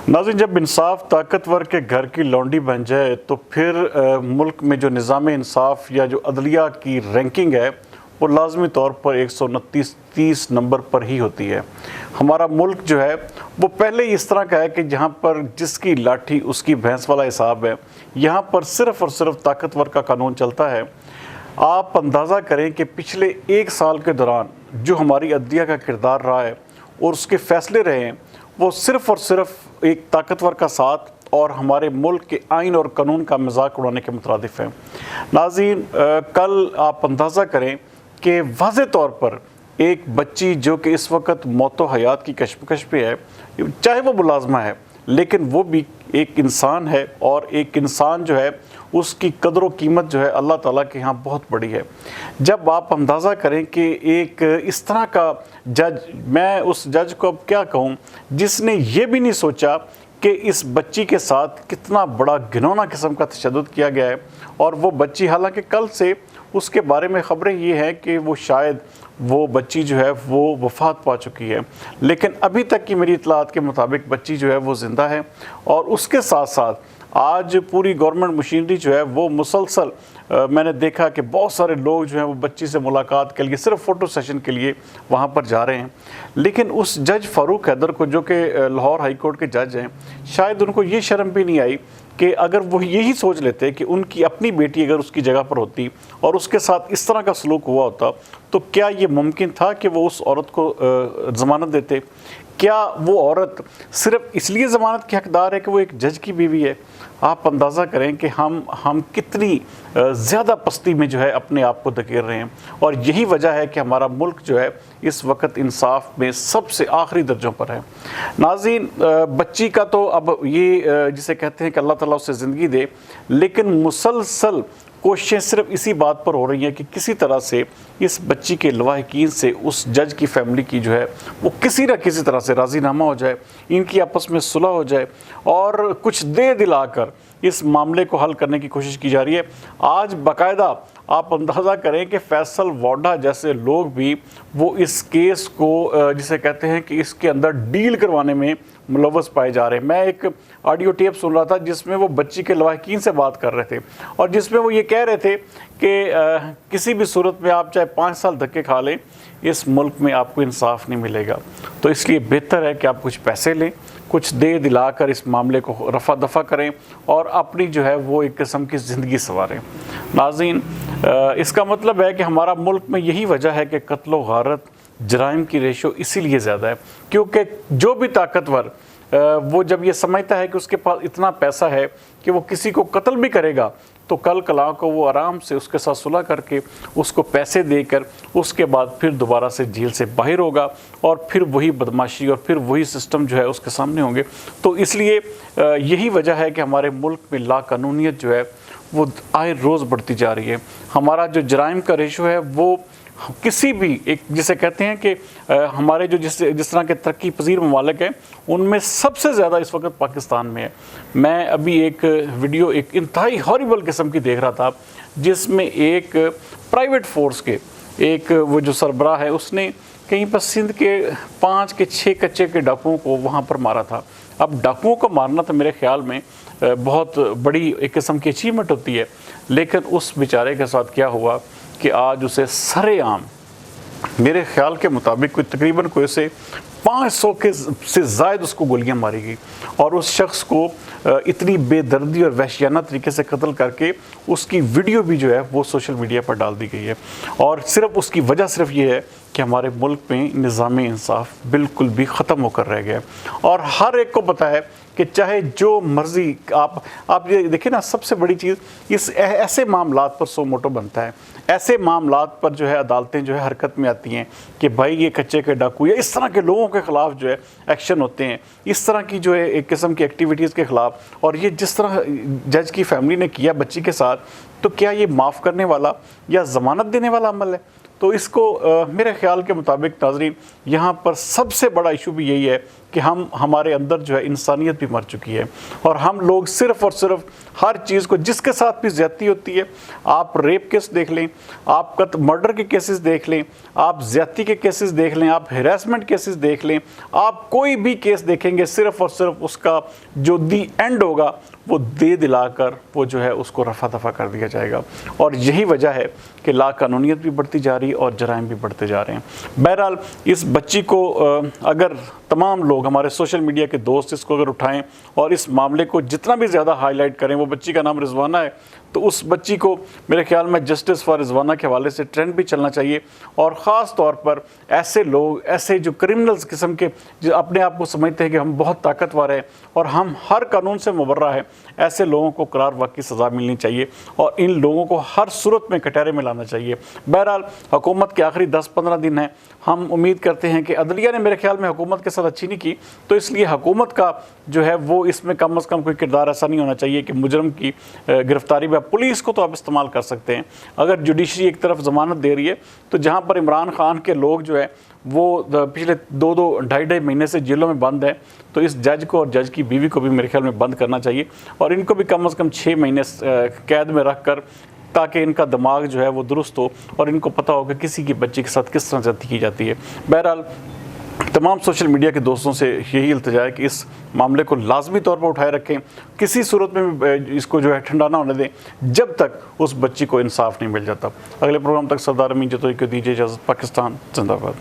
नाज़रीन, जब इंसाफ ताकतवर के घर की लौंडी बन जाए तो फिर मुल्क में जो निज़ाम इंसाफ या जो अदलिया की रैंकिंग है वो लाजमी तौर पर 129 नंबर पर ही होती है। हमारा मुल्क जो है वो पहले ही इस तरह का है कि जहाँ पर जिसकी लाठी उसकी भैंस वाला हिसाब है। यहाँ पर सिर्फ़ और सिर्फ ताकतवर का कानून चलता है। आप अंदाज़ा करें कि पिछले एक साल के दौरान जो हमारी अदलिया का किरदार रहा है और उसके फ़ैसले रहे हैं वो सिर्फ़ और सिर्फ एक ताकतवर का साथ और हमारे मुल्क के आइन और कानून का मजाक उड़ाने के मुतरादिफ है। नाज़रीन, कल आप अंदाज़ा करें कि वाज़े तौर पर एक बच्ची जो कि इस वक्त मौत व हयात की कशमकश पे है, चाहे वो मुलाजमा है लेकिन वो भी एक इंसान है और एक इंसान जो है उसकी कदर व कीमत जो है अल्लाह ताला के यहाँ बहुत बड़ी है। जब आप अंदाज़ा करें कि एक इस तरह का जज, मैं उस जज को अब क्या कहूँ, जिसने ये भी नहीं सोचा कि इस बच्ची के साथ कितना बड़ा घिनौना किस्म का तशद्दुद किया गया है। और वो बच्ची, हालांकि कल से उसके बारे में ख़बरें ये हैं कि वो शायद वो बच्ची जो है वो वफ़ात पा चुकी है, लेकिन अभी तक की मेरी इत्तलात के मुताबिक बच्ची जो है वो ज़िंदा है। और उसके साथ साथ आज पूरी गवर्नमेंट मशीनरी जो है वो मुसलसल, मैंने देखा कि बहुत सारे लोग जो हैं वो बच्ची से मुलाकात के लिए सिर्फ फ़ोटो सेशन के लिए वहाँ पर जा रहे हैं। लेकिन उस जज फ़ारूक हैदर को, जो कि लाहौर हाई कोर्ट के जज हैं, शायद उनको ये शर्म भी नहीं आई कि अगर वो यही सोच लेते कि उनकी अपनी बेटी अगर उसकी जगह पर होती और उसके साथ इस तरह का सलूक हुआ होता तो क्या ये मुमकिन था कि वो उस औरत को ज़मानत देते? क्या वो औरत सिर्फ इसलिए ज़मानत की हकदार है कि वो एक जज की बीवी है? आप अंदाज़ा करें कि हम कितनी ज़्यादा पस्ती में जो है अपने आप को धकेल रहे हैं। और यही वजह है कि हमारा मुल्क जो है इस वक्त इंसाफ में सबसे आखिरी दर्जों पर है। नाज़रीन, बच्ची का तो अब ये जिसे कहते हैं कि अल्लाह ताला उसे ज़िंदगी दे, लेकिन मुसलसल कोशिशें सिर्फ इसी बात पर हो रही हैं कि किसी तरह से इस बच्ची के लवाहिकीन से उस जज की फैमिली की जो है वो किसी न किसी तरह से राज़ीनामा हो जाए, इनकी आपस में सुलह हो जाए और कुछ दे दिलाकर इस मामले को हल करने की कोशिश की जा रही है। आज बाकायदा आप अंदाज़ा करें कि फैसल वाडा जैसे लोग भी वो इस केस को जिसे कहते हैं कि इसके अंदर डील करवाने में मुलव्वस पाए जा रहे हैं। मैं एक ऑडियो टेप सुन रहा था जिसमें वो बच्ची के लवाहिकीन से बात कर रहे थे और जिसमें वो ये कह रहे थे कि किसी भी सूरत में आप चाहे 5 साल धक्के खा लें, इस मुल्क में आपको इंसाफ नहीं मिलेगा। तो इसलिए बेहतर है कि आप कुछ पैसे लें, कुछ दे दिलाकर इस मामले को रफ़ा दफ़ा करें और अपनी जो है वो एक किस्म की ज़िंदगी संवारें। नाज़रीन, इसका मतलब है कि हमारा मुल्क में यही वजह है कि कत्ल व गारत जराइम की रेशो इसीलिए ज़्यादा है क्योंकि जो भी ताकतवर वो जब ये समझता है कि उसके पास इतना पैसा है कि वो किसी को कत्ल भी करेगा तो कल कला को वो आराम से उसके साथ सुलह करके उसको पैसे देकर उसके बाद फिर दोबारा से जेल से बाहर होगा और फिर वही बदमाशी और फिर वही सिस्टम जो है उसके सामने होंगे। तो इसलिए यही वजह है कि हमारे मुल्क में लाकानूनियत जो है वो आए रोज़ बढ़ती जा रही है। हमारा जो जराइम का रेशो है वो किसी भी एक जिसे कहते हैं कि हमारे जो जिस तरह के तरक्की पजीर ममालिक हैं उनमें सबसे ज़्यादा इस वक्त पाकिस्तान में है। मैं अभी एक वीडियो एक इंतहाई हॉरिबल किस्म की देख रहा था जिसमें एक प्राइवेट फोर्स के एक वो जो सरबराह है उसने कहीं पर सिंध के 5 के 6 कच्चे के डाकुओं को वहाँ पर मारा था। अब डाकुओं को मारना तो मेरे ख्याल में बहुत बड़ी एक किस्म की अचीवमेंट होती है, लेकिन उस बेचारे के साथ क्या हुआ कि आज उसे सरेआम मेरे ख्याल के मुताबिक कोई तकरीबन कोई से 500 के से ज़ायद उसको गोलियां मारी गई और उस शख्स को इतनी बेदर्दी और वहशियाना तरीके से कत्ल करके उसकी वीडियो भी जो है वो सोशल मीडिया पर डाल दी गई है। और सिर्फ उसकी वजह सिर्फ ये है कि हमारे मुल्क में निज़ाम इंसाफ बिल्कुल भी ख़त्म होकर रह गया और हर एक को पता है कि चाहे जो मर्ज़ी आप ये देखिए ना, सबसे बड़ी चीज़ इस ऐसे मामलात पर सो मोटो बनता है। ऐसे मामलात पर जो है अदालतें जो है हरकत में आती हैं कि भाई ये कच्चे के डाकू या इस तरह के लोगों के ख़िलाफ़ जो है एक्शन होते हैं, इस तरह की जो है एक किस्म की एक्टिविटीज़ के ख़िलाफ़। और ये जिस तरह जज की फैमिली ने किया बच्ची के साथ, तो क्या ये माफ़ करने वाला या ज़मानत देने वाला अमल है? तो इसको मेरे ख्याल के मुताबिक नाज़रीन यहाँ पर सबसे बड़ा इशू भी यही है کہ ہمارے اندر جو ہے انسانیت بھی مر چکی ہے، اور ہم لوگ صرف اور صرف ہر چیز کو، جس کے ساتھ بھی زیادتی ہوتی ہے، آپ ریپ کیس دیکھ لیں، آپ مرڈر کے کیسز دیکھ لیں، آپ زیادتی کے کیسز دیکھ لیں، آپ ہیراسمنٹ کیسز دیکھ لیں، آپ کوئی بھی کیس دیکھیں گے، صرف اور صرف اس کا جو دی اینڈ ہوگا وہ دے دلا کر وہ جو ہے اس کو رفع دفع کر دیا جائے گا، اور یہی وجہ ہے کہ لا قانونیت بھی بڑھتی جا رہی ہے اور جرائم بھی بڑھتے جا رہے ہیں۔ بہرحال اس بچی کو اگر تمام لوگ، ہمارے سوشل میڈیا کے دوست اس کو اگر اٹھائیں اور اس معاملے کو جتنا بھی زیادہ ہائی لائٹ کریں، وہ بچی کا نام رضوانہ ہے، تو اس بچی کو میرے خیال میں جسٹس فار رضوانہ کے حوالے سے ٹرینڈ بھی چلنا چاہیے، اور خاص طور پر ایسے لوگ، ایسے جو کرمنلز قسم کے، جو اپنے آپ کو سمجھتے ہیں کہ ہم بہت طاقتور ہیں اور ہم ہر قانون سے مبرہ ہیں، ایسے لوگوں کو قرار واقعی سزا ملنی چاہیے، اور ان لوگوں کو ہر صورت میں کٹہرے میں لانا چاہیے۔ بہرحال حکومت کے آخری 10-15 دن ہیں، ہم امید کرتے ہیں کہ عدلیہ نے میرے خیال میں حکومت کے ساتھ اچھی نہیں کی، تو اس لیے حکومت کا جو ہے وہ اس میں کم از کم کوئی کردار ایسا نہیں ہونا چاہیے کہ مجرم کی گرفتاری میں، پولیس کو تو آپ استعمال کر سکتے ہیں۔ اگر جوڈیشری ایک طرف ضمانت دے رہی ہے، تو جہاں پر عمران خان کے لوگ جو ہے وہ پچھلے 2-2 مہینے سے جیلوں میں بند ہیں، تو اس جج کو اور جج کی بیوی کو بھی میرے خیال میں بند کرنا چاہیے، اور ان کو بھی کم از کم 6 مہینے قید میں رکھ کر، تاکہ ان کا دماغ جو ہے وہ درست ہو اور ان کو پتہ ہو کہ کسی کی بچی کے ساتھ کس طرح زیادتی کی جاتی ہے۔ بہرحال تمام سوشل میڈیا کے دوستوں سے یہی التجا ہے کہ اس معاملے کو لازمی طور پر اٹھائے رکھیں، کسی صورت میں بھی اس کو جو ہے ٹھنڈا نہ ہونے دیں جب تک اس بچی کو انصاف نہیں مل جاتا۔ اگلے پروگرام تک سردار امین جتوئی کو دیجیے اجازت۔ پاکستان زندہ باد۔